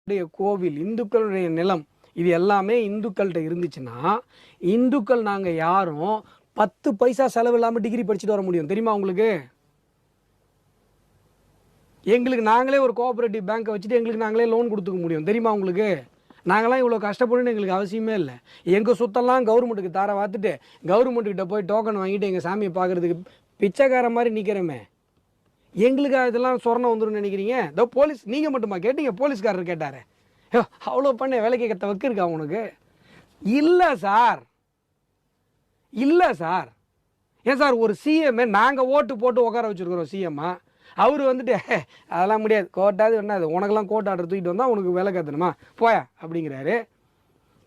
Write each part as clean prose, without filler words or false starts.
கோவில், இந்துக்களுடைய நிலம், இது எல்லாமே இந்துக்கள்கிட்ட இருந்துச்சுன்னா, இந்துக்கள் நாங்கள் யாரும் 10 பைசா செலவு இல்லாமல் டிகிரி படிச்சுட்டு வர முடியும். தெரியுமா உங்களுக்கு? எங்களுக்கு நாங்களே ஒரு கோஆபரேட்டிவ் பேங்க்கை வச்சுட்டு எங்களுக்கு நாங்களே லோன் கொடுத்துக்க முடியும். தெரியுமா உங்களுக்கு? நாங்களாம் இவ்வளோ கஷ்டப்படணும்னு எங்களுக்கு அவசியமே இல்லை. எங்கள் சொத்தெல்லாம் கவர்மெண்ட்டுக்கு தார வாத்துட்டு கவர்மெண்ட்டுக்கிட்ட போய் டோக்கன் வாங்கிட்டு எங்கள் சாமியை பார்க்குறதுக்கு பிச்சைக்கார மாதிரி நிற்கிறோமே. எங்களுக்கு இதெல்லாம் சொரணம் வந்துடும் நினைக்கிறீங்க? இதோ போலீஸ், நீங்கள் மட்டுமா கேட்டீங்க? போலீஸ்காரர் கேட்டார், அவ்வளோ பண்ண வேலை கேட்க வக்கு இருக்கா உனக்கு? இல்லை சார், இல்லை சார். ஏன் சார் ஒரு சிஎம்ஏ நாங்கள் ஓட்டு போட்டு உட்கார வச்சுருக்குறோம் சிஎம்மா, அவர் வந்துட்டு அதெல்லாம் முடியாது, கோட்டாவது என்னது உனக்கெல்லாம் கோட் ஆர்டர் தூக்கிட்டு வந்தால் உனக்கு வேலை கேத்தணுமா போயா அப்படிங்கிறாரு.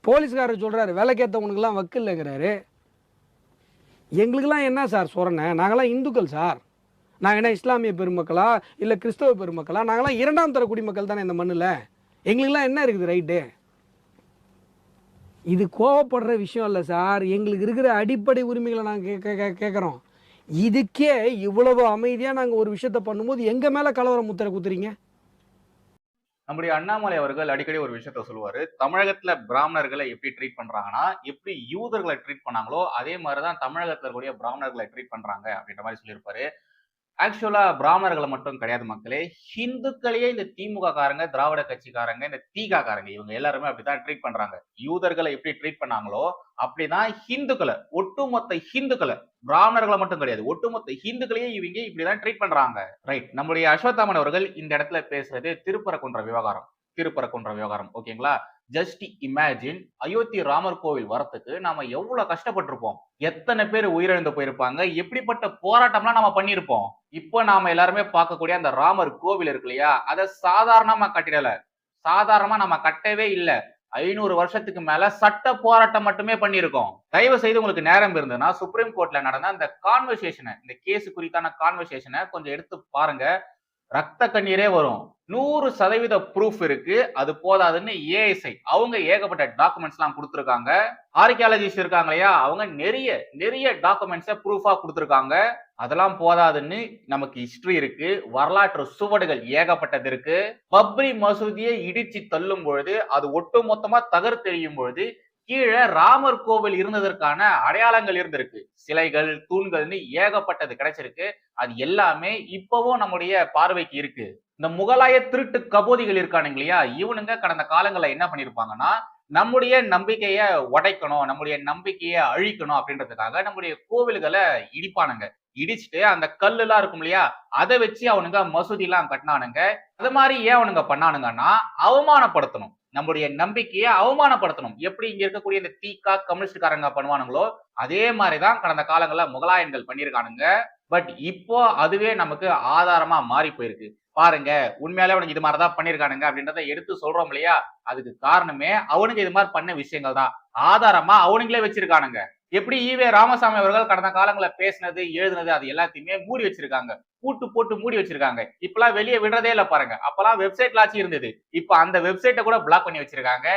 போலீஸ்காரர் சொல்கிறாரு வேலை கேத்த உனக்குலாம் வக்கு இல்லைங்கிறாரு. எங்களுக்கெல்லாம் என்ன சார் சொரணை? நாங்களாம் இந்துக்கள் சார். நாங்கள் என்ன இஸ்லாமிய பெருமக்களா இல்லை கிறிஸ்தவ பெருமக்களா? நாங்களாம் 2ஆம் தர குடிமக்கள் தானே இந்த மண்ணில். எங்களுக்கெல்லாம் என்ன இருக்குது ரைட்டு? இது கோவப்படுற விஷயம் இல்லை சார். எங்களுக்கு இருக்கிற அடிப்படை உரிமைகளை நாங்கள் கேட்குறோம். இதுக்கே இவ்வளவு அமைதியாக நாங்கள் ஒரு விஷயத்த பண்ணும்போது எங்கள் மேலே கலவரம் முத்திரை குத்துறீங்க. நம்முடைய அண்ணாமலை அவர்கள் அடிக்கடி ஒரு விஷயத்த சொல்லுவாரு, தமிழகத்துல பிராமணர்களை எப்படி ட்ரீட் பண்றாங்கன்னா, எப்படி யூதர்களை ட்ரீட் பண்ணாங்களோ அதே மாதிரிதான் தமிழகத்துல இருக்கக்கூடிய பிராமணர்களை ட்ரீட் பண்றாங்க அப்படின்ற மாதிரி சொல்லியிருப்பாரு. ஆக்சுவலா பிராமணர்களை மட்டும் கிடையாது மக்களே, ஹிந்துக்களையே இந்த திமுக காரங்க, திராவிட கட்சிக்காரங்க, இந்த தீகா காரங்க இவங்க எல்லாருமே அப்படித்தான் ட்ரீட் பண்றாங்க. யூதர்களை எப்படி ட்ரீட் பண்ணாங்களோ அப்படிதான் ஹிந்துக்களை, ஒட்டுமொத்த ஹிந்துக்களை, பிராமணர்களை மட்டும் கிடையாது, ஒட்டுமொத்த ஹிந்துக்களையே இவங்க இப்படிதான் ட்ரீட் பண்றாங்க. ரைட். நம்முடைய அஸ்வத்தாமன் அவர்கள் இந்த இடத்துல பேசுறது திருப்பரங்குன்ற விவகாரம். ஓகேங்களா? ஜஸ்ட் இமேஜின், அயோத்தி ராமர் கோவில் வரத்துக்கு நாம எவ்வளவு கஷ்டப்பட்டிருப்போம், எத்தனை பேர் உயிரிழந்து போயிருப்பாங்க, எப்படிப்பட்ட போராட்டம்லாம் நாம பண்ணிருப்போம். இப்போ நாம எல்லாருமே பார்க்கக்கூடிய அந்த ராமர் கோவில் இருக்கு இல்லையா, அதை சாதாரணமா கட்டிடல, சாதாரணமா நம்ம கட்டவே இல்ல. 500 வருஷத்துக்கு மேல சட்ட போராட்டம் மட்டுமே பண்ணிருக்கோம். தயவு செய்து உங்களுக்கு நேரம் இருந்ததுன்னா சுப்ரீம் கோர்ட்ல நடந்த அந்த கான்வர்சேஷனை, இந்த கேஸ் குறித்தான கான்வர்சேஷனை கொஞ்சம் எடுத்து பாருங்க. ரத்த கண்ணீரே வரும். 100% ப்ரூஃப் இருக்கு. அது போதாதுன்னு ஏஎஸ்ஐ அவங்க ஏகப்பட்ட டாக்குமெண்ட்ஸ் எல்லாம் கொடுத்திருக்காங்க. ஆர்கியாலஜிஸ்ட் இருக்காங்க இல்லையா, அவங்க நிறைய டாக்குமெண்ட்ஸை ப்ரூஃபா கொடுத்திருக்காங்க. அதெல்லாம் போதாதுன்னு நமக்கு ஹிஸ்டரி இருக்கு, வரலாற்று சுவடுகள் ஏகப்பட்டது இருக்கு. பப்ரி மசூதியை இடிச்சு தள்ளும் பொழுது, அது ஒட்டு மொத்தமா தகர்த்தெறியும் பொழுது கீழே ராமர் கோவில் இருந்ததற்கான அடையாளங்கள் இருந்திருக்கு. சிலைகள், தூண்கள்னு ஏகப்பட்டது கிடைச்சிருக்கு. அது எல்லாமே இப்பவும் நம்முடைய பார்வைக்கு இருக்கு. இந்த முகலாய திருட்டு கபோதிகள் இருக்கானுங்க இல்லையா, இவனுங்க கடந்த காலங்கள்ல என்ன பண்ணிருப்பாங்கன்னா, நம்முடைய நம்பிக்கைய உடைக்கணும், நம்முடைய நம்பிக்கைய அழிக்கணும் அப்படின்றதுக்காக நம்முடைய கோவில்களை இடிப்பானுங்க. இடிச்சுட்டு அந்த கல்லு எல்லாம் இருக்கும் இல்லையா, அதை வச்சு அவனுங்க மசூதி எல்லாம் கட்டினானுங்க. அது மாதிரி ஏன் அவனுங்க பண்ணானுங்கன்னா, அவமானப்படுத்தணும், நம்முடைய நம்பிக்கையை அவமானப்படுத்தணும். எப்படி இங்க இருக்கக்கூடிய இந்த தீகா கம்யூனிஸ்ட்காரங்க பண்ணுவானுங்களோ அதே மாதிரிதான் கடந்த காலங்கள்ல முகலாயன்கள் பண்ணிருக்கானுங்க. பட் இப்போ அதுவே நமக்கு ஆதாரமா மாறி போயிருக்கு. பாருங்க, உண்மையாலே அவனுக்கு இது மாதிரிதான் பண்ணிருக்கானுங்க அப்படின்றத எடுத்து சொல்றோம் இல்லையா, அதுக்கு காரணமே அவனுக்கு இது மாதிரி பண்ண விஷயங்கள் தான் ஆதாரமா அவனுங்களே வச்சிருக்கானுங்க. எப்படி ஈவே ராமசாமி அவர்கள் கடந்த காலங்கள பேசினது, எழுதுனது அது எல்லாத்தையுமே மூடி வச்சிருக்காங்க, பூட்டு போட்டு மூடி வச்சிருக்காங்க. இப்பெல்லாம் வெளியே விடுறதே இல்ல பாருங்க. அப்பெல்லாம் வெப்சைட்ல ஆச்சு இருந்தது, இப்ப அந்த வெப்சைட்டை கூட பிளாக் பண்ணி வச்சிருக்காங்க.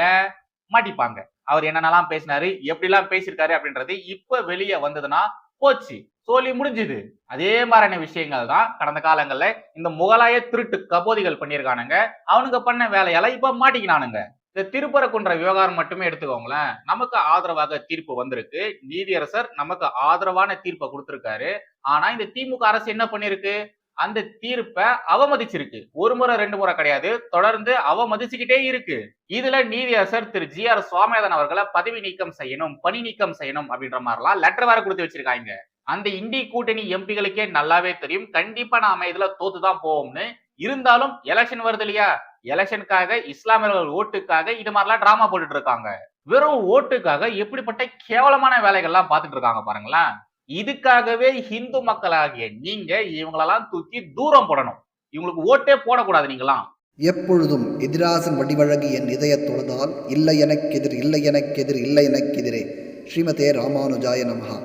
ஏன்? மாட்டிப்பாங்க. அவர் என்னென்னலாம் பேசினாரு, எப்படி எல்லாம் பேசியிருக்காரு அப்படின்றது இப்ப வெளியே வந்ததுன்னா போச்சு, சொல்லி முடிஞ்சுது. அதே மாதிரியான விஷயங்கள் தான் கடந்த காலங்கள்ல இந்த முகலாய திருட்டு கபோதிகள் பண்ணியிருக்கானுங்க. அவனுங்க பண்ண வேலையெல்லாம் இப்ப மாட்டிக்கினானுங்க. இந்த திருப்பரங்குன்ற விவகாரம் மட்டுமே எடுத்துக்கோங்களேன், நமக்கு ஆதரவாக தீர்ப்பு வந்திருக்கு. நீதியரசர் நமக்கு ஆதரவான தீர்ப்பை கொடுத்திருக்காரு. ஆனா இந்த திமுக அரசு என்ன பண்ணிருக்கு, அந்த தீர்ப்பை அவமதிச்சிருக்கு. ஒரு முறை 2 முறை கிடையாது, தொடர்ந்து அவமதிச்சுக்கிட்டே இருக்கு. இதுல நீதியரசர் திரு ஜி.ஆர். சுவாமிநாதன் அவர்களை பதவி நீக்கம் செய்யணும், பணி நீக்கம் செய்யணும் அப்படின்ற மாதிரிலாம் லெட்டர் வேற கொடுத்து வச்சிருக்காங்க. அந்த இண்டி கூட்டணி எம்பிகளுக்கே நல்லாவே தெரியும், கண்டிப்பா நாம இதுல தோத்துதான் போவோம்னு. இருந்தாலும் எலெக்ஷன் வருது இல்லையா, எலெக்ஷனுக்காக, இஸ்லாமியர்கள் ஓட்டுக்காக இது மாதிரிலாம் டிராமா போட்டுட்டு இருக்காங்க. வெறும் ஓட்டுக்காக எப்படிப்பட்ட கேவலமான வேலைகள்லாம் பார்த்துட்டு இருக்காங்க பாருங்களேன். இதுக்காகவே இந்து மக்களாகிய நீங்க இவங்களெல்லாம் தூக்கி தூரம் போடணும். இவங்களுக்கு ஓட்டே போடக்கூடாது. நீங்களாம் எப்பொழுதும் எதிராசன் வடிவழகி என் இதய தொழுதால் இல்லை எனக்கெதிர், இல்லை எனக்கெதிர், இல்லை எனக்கெதிரே. ஸ்ரீமதே ராமானுஜாய நமஹா.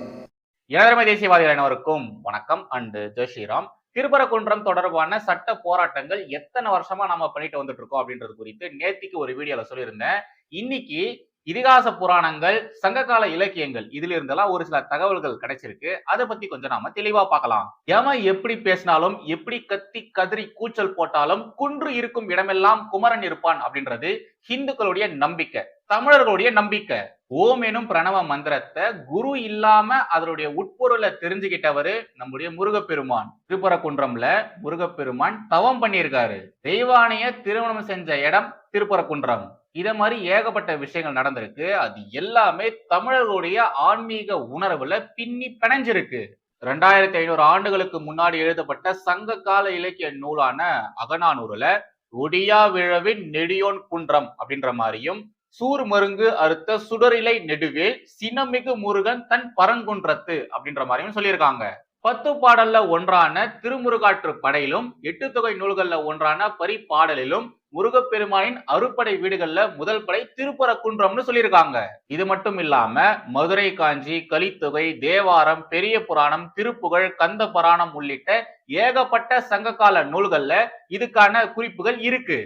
ஏழமை தேசியவாதிகள் அனைவருக்கும் வணக்கம் அண்ட் ஜெய் ஸ்ரீராம். திருப்பரங்குன்றம் தொடர்பான சட்ட போராட்டங்கள் எத்தனை வருஷமா நாம பண்ணிட்டு வந்துட்டு இருக்கோம் அப்படின்றது குறித்து நேத்திக்கு ஒரு வீடியோல சொல்லியிருந்தேன். இன்னைக்கு இதிகாச புராணங்கள், சங்ககால இலக்கியங்கள் இதுல இருந்தெல்லாம் ஒரு சில தகவல்கள் கிடைச்சிருக்கு. அதை பத்தி கொஞ்சம் நாம தெளிவா பார்க்கலாம். எவன் எப்படி பேசினாலும், எப்படி கத்தி கதறி கூச்சல் போட்டாலும் குன்று இருக்கும் இடமெல்லாம் குமரன் இருப்பான் அப்படின்றது ஹிந்துக்களுடைய நம்பிக்கை, தமிழர்களுடைய நம்பிக்கை. ஓம் எனும் பிரணவ மந்திரத்தை குரு இல்லாம அதனுடைய உட்பொருளை தெரிஞ்சுக்கிட்டவரு நம்முடைய முருகப்பெருமான். திருப்பரங்குன்றம்ல முருகப்பெருமான் தவம் பண்ணியிருக்காரு. தெய்வானைய திருமணம் செஞ்ச இடம் திருப்பரங்குன்றம். இத மாதிரி ஏகப்பட்ட விஷயங்கள் நடந்திருக்கு. அது எல்லாமே தமிழர்களுடைய ஆன்மீக உணர்வுல பின்னி பிணைஞ்சிருக்கு. 2500 ஆண்டுகளுக்கு முன்னாடி எழுதப்பட்ட சங்க கால இலக்கிய நூலான அகநானூறுல ஒடியா விழவின் நெடியோன் குன்றம் அப்படின்ற மாதிரியும், சூர் மருங்கு அறுத்த சுடரிலை நெடுவேல் சினமிகு முருகன் தன் பரங்குன்றத்து அப்படின்ற மாதிரியும் சொல்லியிருக்காங்க. 10 பாடல்ல ஒன்றான திருமுருகாற்று படையிலும் 8 தொகை நூல்கள்ல ஒன்றான பரிபாடலிலும் முருகப்பெருமானின் அறுபடை வீடுகள்ல முதல் படை திருப்பரங்குன்றம்னு சொல்லியிருக்காங்க. இது மட்டும் இல்லாம மதுரை காஞ்சி, கலித்தொகை, தேவாரம், பெரிய புராணம், திருப்புகழ், கந்த புராணம் உள்ளிட்ட ஏகப்பட்ட சங்ககால நூல்கள்ல இதுக்கான குறிப்புகள் இருக்கு.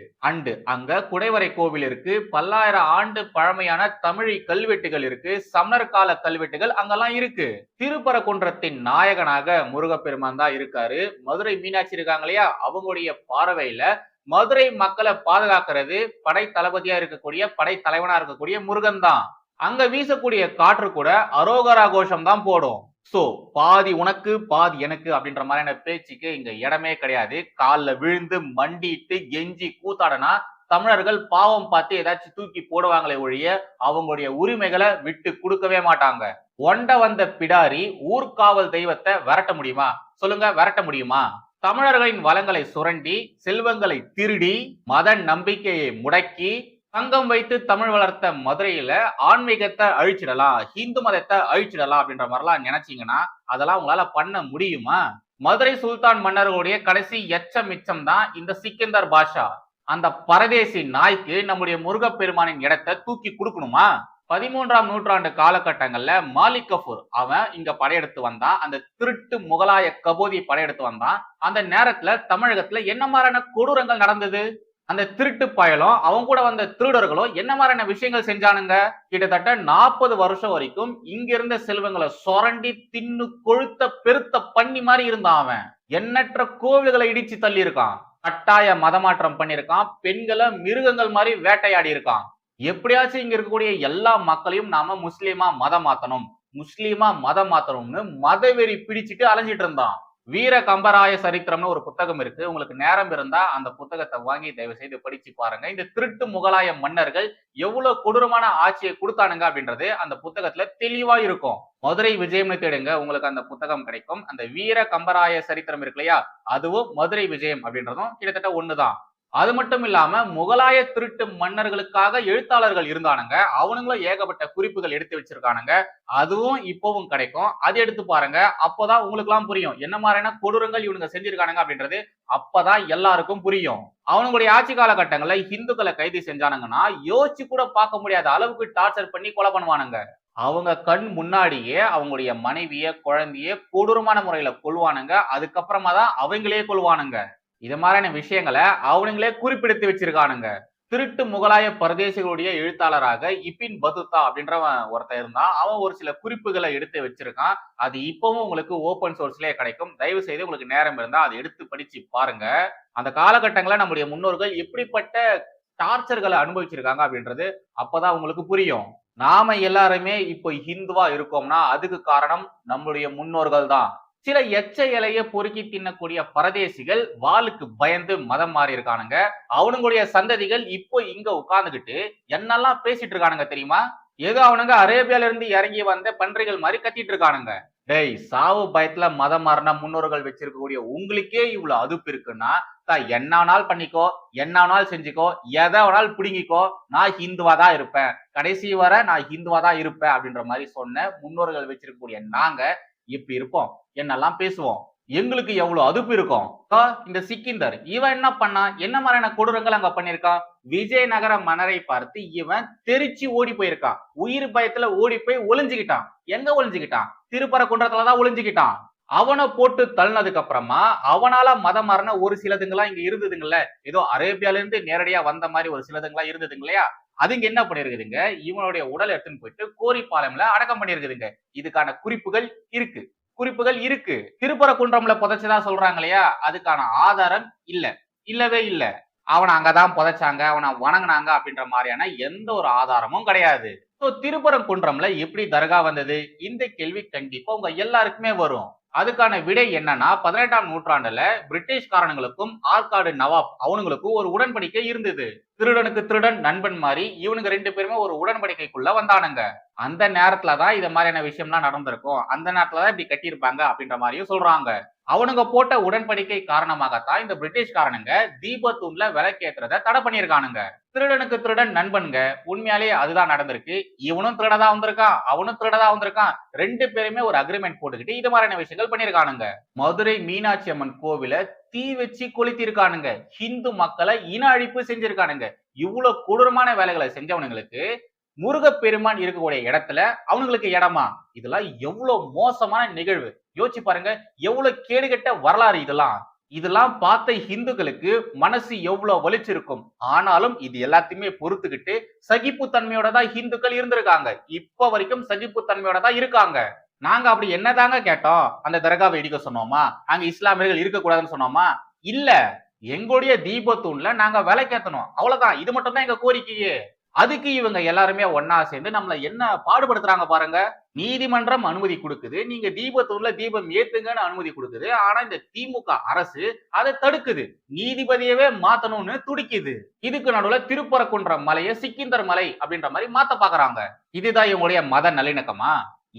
அங்க குடைவரை கோவில் இருக்கு, பல்லாயிரம் ஆண்டு பழமையான தமிழ் கல்வெட்டுகள் இருக்கு, சமணர் கால கல்வெட்டுகள் அங்கெல்லாம் இருக்கு. திருப்பரங்குன்றத்தின் நாயகனாக முருகப்பெருமான் தான் இருக்காரு. மதுரை மீனாட்சி இருக்காங்க இல்லையா, அவங்களுடைய பார்வையில மதுரை மக்களை பாதுகாக்கிறது படை தளபதியா இருக்கக்கூடிய, படை தலைவனா இருக்கக்கூடிய முருகன் தான். அங்க வீசக்கூடிய காற்று கூட அரோகரா கோஷம் தான் போடும். சோ பாதி உனக்கு பாதி எனக்கு அப்படின்ற மாதிரியான பேச்சுக்கு இங்க இடமே கிடையாது. காலில் விழுந்து மண்டிட்டு கெஞ்சி கூத்தாடனா தமிழர்கள் பாவம் பார்த்து ஏதாச்சும் தூக்கி போடுவாங்களே ஒழிய அவங்களுடைய உரிமைகளை விட்டு கொடுக்கவே மாட்டாங்க. ஒண்ட வந்த பிடாரி ஊர்காவல் தெய்வத்தை விரட்ட முடியுமா? சொல்லுங்க, விரட்ட முடியுமா? தமிழர்களின் வளங்களை சுரண்டி, செல்வங்களை திருடி, மத நம்பிக்கையை முடக்கி, சங்கம் வைத்து தமிழ் வளர்த்த மதுரையில ஆன்மீகத்தை அழிச்சிடலாம், ஹிந்து மதத்தை அழிச்சிடலாம் அப்படின்ற மாதிரிலாம் நினைச்சீங்கன்னா அதெல்லாம் உங்களால பண்ண முடியுமா? மதுரை சுல்தான் மன்னர்களுடைய கடைசி எச்சம் மிச்சம் தான் இந்த சிக்கந்தர் பாஷா. அந்த பரதேசி நாய்க்கு நம்முடைய முருகப்பெருமானின் இடத்தை தூக்கி கொடுக்கணுமா? 13ஆம் நூற்றாண்டு காலகட்டங்கள்ல மாலிக் கஃபூர் அவன் இங்க படையெடுத்து வந்தான். அந்த திருட்டு முகலாய கபோதி படையெடுத்து வந்தான். அந்த நேரத்துல தமிழகத்துல என்ன மாதிரியான கொடூரங்கள் நடந்தது? அந்த திருட்டு பயலும் அவங்க கூட வந்த திருடர்களும் என்ன மாதிரியான விஷயங்கள் செஞ்சானுங்க? கிட்டத்தட்ட 40 வருஷம் வரைக்கும் இங்க இருந்த செல்வங்களை சொரண்டி தின்னு கொழுத்த பெருத்த பண்ணி மாதிரி இருந்தான். அவன் எண்ணற்ற கோவில்களை இடிச்சு தள்ளி இருக்கான், கட்டாய மதமாற்றம் பண்ணிருக்கான், பெண்களை மிருகங்கள் மாதிரி வேட்டையாடி இருக்கான். எப்படியாச்சும் இங்க இருக்கக்கூடிய எல்லா மக்களையும் நாம முஸ்லீமா மதம் மாத்தணும்னு மதவெறி பிடிச்சிட்டு அலைஞ்சிட்டு இருந்தான். வீர கம்பராய சரித்திரம்னு ஒரு புத்தகம் இருக்கு. உங்களுக்கு நேரம் இருந்தா அந்த புத்தகத்தை வாங்கி தயவு செய்து படிச்சு பாருங்க. இந்த திருட்டு முகலாய மன்னர்கள் எவ்வளவு கொடூரமான ஆட்சியை கொடுத்தானுங்க அப்படின்றது அந்த புத்தகத்துல தெளிவா இருக்கும். மதுரை விஜயம்னு தேடுங்க, உங்களுக்கு அந்த புத்தகம் கிடைக்கும். அந்த வீர கம்பராய சரித்திரம் இருக்கு இல்லையா, அதுவும் மதுரை விஜயம் அப்படின்றதும் கிட்டத்தட்ட ஒண்ணுதான். அது மட்டும் இல்லாம முகலாய திருட்டு மன்னர்களுக்காக எழுத்தாளர்கள் இருந்தானுங்க, அவனுங்களும் ஏகப்பட்ட குறிப்புகள் எடுத்து வச்சிருக்கானுங்க. அதுவும் இப்பவும் கிடைக்கும், அது எடுத்து பாருங்க. அப்பதான் உங்களுக்கு எல்லாம் புரியும் என்ன மாதிரியான கொடூரங்கள் இவனுங்க செஞ்சிருக்கானுங்க அப்படின்றது. அப்பதான் எல்லாருக்கும் புரியும். அவனுடைய ஆட்சி காலகட்டங்கள்ல இந்துக்களை கைது செஞ்சானுங்கன்னா யோசிச்சு கூட பார்க்க முடியாத அளவுக்கு டார்ச்சர் பண்ணி கொலை பண்ணுவானுங்க. அவங்க கண் முன்னாடியே அவங்களுடைய மனைவிய குழந்தைய கொடூரமான முறையில கொல்வானுங்க. அதுக்கப்புறமா தான் அவங்களே கொல்வானுங்க. இது மாதிரியான விஷயங்களை அவனுங்களே குறிப்பிடுத்தி வச்சிருக்கானுங்க. திருட்டு முகலாய பரதேசிகளுடைய எழுத்தாளராக இபின் பதுதா அப்படின்றவன் ஒருத்தன் இருந்தான். அவன் ஒரு சில குறிப்புகளை எடுத்து வச்சிருக்கான். அது இப்பவும் உங்களுக்கு ஓபன் சோர்ஸ்லயே கிடைக்கும். தயவு செய்து உங்களுக்கு நேரம் இருந்தா அதை எடுத்து படிச்சு பாருங்க. அந்த காலகட்டங்களில் நம்முடைய முன்னோர்கள் எப்படிப்பட்ட டார்ச்சர்களை அனுபவிச்சிருக்காங்க அப்படின்றது அப்பதான் உங்களுக்கு புரியும். நாம எல்லாருமே இப்போ ஹிந்துவா இருக்கோம்னா அதுக்கு காரணம் நம்மளுடைய முன்னோர்கள் தான். சில எச்ச இலைய பொறுக்கி தின்னக்கூடிய பரதேசிகள் வாளுக்கு பயந்து மதம் மாறி இருக்கானுங்க. அவனுங்களுடைய சந்ததிகள் இப்போ இங்க உட்கார்ந்துகிட்டு என்னெல்லாம் பேசிட்டு இருக்கானுங்க தெரியுமா? ஏதோ அவனுங்க அரேபியால இருந்து இறங்கி வந்த பன்றிகள் மாதிரி கத்திட்டு இருக்கானுங்க. டேய், சாவு பயத்துல மதம் மாறின முன்னோர்கள் வச்சிருக்கக்கூடிய உங்களுக்கே இவ்வளவு அதுப்பு இருக்குன்னா என்ன வேணாலும் பண்ணிக்கோ, என்ன வேணாலும் செஞ்சுக்கோ, எதை வேணாலும் பிடுங்கிக்கோ, நான் ஹிந்துவா தான் இருப்பேன், கடைசி வரை நான் ஹிந்துவா தான் இருப்பேன் அப்படின்ற மாதிரி சொன்ன முன்னோர்கள் வச்சிருக்கக்கூடிய நாங்க இப்படி இருப்போம், என்னெல்லாம் பேசுவோம், எங்களுக்கு எவ்வளவு அதுப்பு இருக்கும். இந்த சிக்கிந்தர் இவன் என்ன பண்ணா, என்ன மாதிரியான கொடூரங்கள் அங்க பண்ணிருக்கான்? விஜயநகர மன்னரை பார்த்து இவன் தெரிச்சு ஓடி போயிருக்கான். உயிர் பயத்துல ஓடி போய் ஒளிஞ்சுக்கிட்டான். எங்க ஒளிஞ்சுக்கிட்டான்? திருப்பரங்குன்றத்துலதான் ஒளிஞ்சுக்கிட்டான். அவனை போட்டு தள்ளினதுக்கு அப்புறமா அவனால மதம் மாறின ஒரு சிலதுங்கெல்லாம் இங்க இருந்ததுங்கல்ல, ஏதோ அரேபியால இருந்து நேரடியா வந்த மாதிரி ஒரு சிலதுங்களா இருந்ததுங்க இல்லையா, அதுங்க என்ன பண்ணிருக்குதுங்க, இவனுடைய உடல் எடுத்துன்னு போயிட்டு கோரிப்பாளையம்ல அடக்கம் பண்ணிருக்குதுங்க. இதுக்கான குறிப்புகள் இருக்கு. திருப்பரங்குன்றம்ல புதைச்சதா சொல்றாங்க இல்லையா, அதுக்கான ஆதாரம் இல்லவே இல்ல. அவனை அங்கதான் புதைச்சாங்க, அவனை வணங்குனாங்க அப்படின்ற மாதிரியான எந்த ஒரு ஆதாரமும் கிடையாது. திருப்பரங்குன்றம்ல எப்படி தர்கா வந்தது? இந்த கேள்வி கண்டிப்பா உங்க எல்லாருக்குமே வரும். அதுக்கான விடை என்னன்னா, 18ஆம் நூற்றாண்டுல பிரிட்டிஷ்காரனுங்களுக்கும் ஆற்காடு நவாப் அவனுங்களுக்கும் ஒரு உடன்படிக்கை இருந்தது. திருடனுக்கு திருடன் நண்பன் மாதிரி இவனுங்க 2 பேருமே ஒரு உடன்படிக்கைக்குள்ள வந்தானுங்க. அந்த நேரத்துலதான் இது மாதிரியான விஷயம்லாம் நடந்திருக்கும். அந்த நேரத்துலதான் இப்படி கட்டியிருப்பாங்க அப்படின்ற மாதிரியும் சொல்றாங்க. அவனுங்க போட்ட உடன்படிக்கை காரணமாகத்தான் இந்த பிரிட்டிஷ்காரனுங்க தீபத்தூண்ல விளக்கேத்துறத தடை பண்ணியிருக்கானுங்க. திருடனுக்கு திருடன் நண்பனுங்க, உண்மையாலேயே அதுதான் நடந்திருக்கு. இவனும் திருடதா வந்திருக்கான், அவனும் திருடதா வந்திருக்கான். 2 பேருமே ஒரு அக்ரிமெண்ட் போட்டுக்கிட்டு இது மாதிரியான விஷயங்கள் பண்ணிருக்கானுங்க. மதுரை மீனாட்சி அம்மன் கோவில தீ வச்சு கொளுத்திருக்கானுங்க. ஹிந்து மக்களை இன அழிப்பு செஞ்சிருக்கானுங்க. இவ்வளவு கொடூரமான வேலைகளை செஞ்சவனுங்களுக்கு முருகப்பெருமான் இருக்கக்கூடிய இடத்துல அவனுங்களுக்கு இடமா? இதெல்லாம் எவ்வளவு மோசமான நிகழ்வு. யோசிச்சு பாருங்க, எவ்வளவு கேடுகெட்ட வரலாறு இதெல்லாம் பார்த்த ஹிந்துக்களுக்கு மனசு எவ்வளவு வலிச்சிருக்கும். ஆனாலும் இது எல்லாத்தையுமே பொறுத்துக்கிட்டு சகிப்புத்தன்மையோட தான் ஹிந்துக்கள் இருந்திருக்காங்க. இப்ப வரைக்கும் சகிப்புத்தன்மையோட தான் இருக்காங்க. நாங்க அப்படி என்னதாங்க கேட்டோம்? அந்த தர்காவை இடிக்க சொன்னோமா? அங்க இஸ்லாமியர்கள் இருக்கக்கூடாதுன்னு சொன்னோமா? இல்ல, எங்களுடைய தீபத்தூண்ல நாங்க விளக்கேத்தணும், அவ்வளவுதான். இது மட்டும் தான் எங்க கோரிக்கையே. அதுக்கு இவங்க எல்லாருமே ஒன்னா சேர்ந்து நம்மள என்ன பாடுபடுத்துறாங்க பாருங்க. நீதிமன்றம் அனுமதி கொடுக்குது, நீங்க தீபத்தூண்ல தீபம் ஏத்துங்கன்னு அனுமதி கொடுக்குது. ஆனா இந்த திமுக அரசு அதை தடுக்குது. நீதிபதியவே மாத்தணும்னு துடிக்குது. இதுக்கு நடுவுல திருப்பரங்குன்றம் மலையை சிக்கிந்தர் மலை அப்படின்ற மாதிரி மாத்த பாக்குறாங்க. இதுதான் இவங்களுடைய மத நல்லிணக்கமா?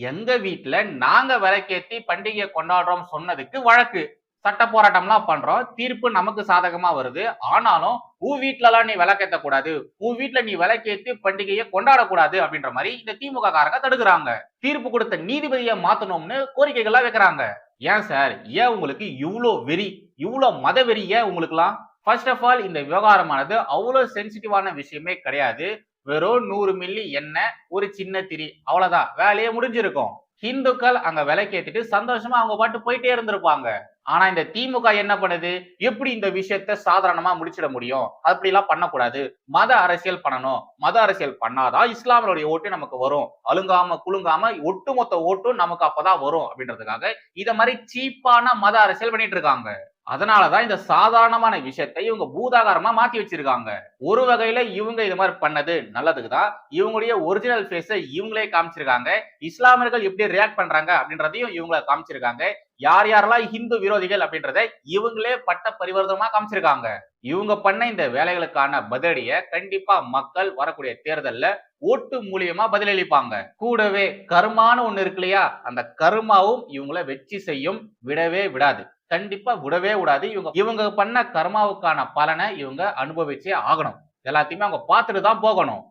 எங்க வீட்டுல நாங்க விளக்கேத்தி பண்டிகையை கொண்டாடுறோம் சொன்னதுக்கு வழக்கு, சட்ட போராட்டம்லாம் பண்றோம், தீர்ப்பு நமக்கு சாதகமா வருது. ஆனாலும் உன் வீட்டுல எல்லாம் நீ விளக்கேத்த கூடாது, உன் வீட்டுல நீ விளக்கேத்தி பண்டிகையை கொண்டாடக்கூடாது அப்படின்ற மாதிரி இந்த திமுக காரங்க தடுக்கிறாங்க. தீர்ப்பு கொடுத்த நீதிபதியை மாத்தணும்னு கோரிக்கைகள்லாம் வைக்கிறாங்க. ஏன் சார், ஏன் உங்களுக்கு இவ்வளோ வெறி, இவ்வளோ மத வெறி ஏன் உங்களுக்குலாம்? ஃபர்ஸ்ட் ஆஃப் ஆல் இந்த விவகாரமானது அவ்வளவு சென்சிட்டிவான விஷயமே கிடையாது. வெறும் 100 மில்லி எண்ணெய், ஒரு சின்ன திரி, அவ்வளவுதான், வேலையே முடிஞ்சிருக்கும். ஹிந்துக்கள் அங்க விளக்கேத்திட்டு சந்தோஷமா அவங்க பாட்டு போயிட்டே இருந்திருப்பாங்க. ஆனா இந்த திமுக என்ன பண்ணுது? எப்படி இந்த விஷயத்த சாதாரணமா முடிச்சிட முடியும்? அப்படி எல்லாம் பண்ணக்கூடாது, மத அரசியல் பண்ணணும். மத அரசியல் பண்ணாதான் இஸ்லாமியருடைய ஓட்டு நமக்கு வரும், அலுங்காம குலுங்காம ஒட்டுமொத்த ஓட்டும் நமக்கு அப்பதான் வரும் அப்படின்றதுக்காக இத மாதிரி சீப்பான மத அரசியல் பண்ணிட்டு இருக்காங்க. அதனாலதான் இந்த சாதாரணமான விஷயத்தை இவங்க பூதாகாரமா மாத்தி வச்சிருக்காங்க. ஒரு வகையில இவங்க இது மாதிரி பண்ணது நல்லதுக்குதான். இவங்களுடைய ஒரிஜினல் ஃபேஸ இவங்களே காமிச்சிருக்காங்க. இஸ்லாமியர்கள் எப்படி ரியாக்ட் பண்றாங்க அப்படின்றதையும் இவங்கள காமிச்சிருக்காங்க. யார் யாரெல்லாம் ஹிந்து விரோதிகள் அப்படின்றத இவங்களே பட்ட பரிவர்த்தனமா காமிச்சிருக்காங்க. இவங்க பண்ண இந்த வேலைகளுக்கான பதிலடிய கண்டிப்பா மக்கள் வரக்கூடிய தேர்தல்ல ஓட்டு மூலியமா பதிலளிப்பாங்க. கூடவே கர்மான்னு ஒண்ணு இருக்கு இல்லையா, அந்த கர்மாவும் இவங்கள வெற்றி செய்யும், விடவே விடாது. கண்டிப்பா விடவே விடாது. இவங்க பண்ண கர்மாவுக்கான பலனை இவங்க அனுபவிச்சே ஆகணும். எல்லாத்தையுமே அவங்க பார்த்துட்டு தான் போகணும்.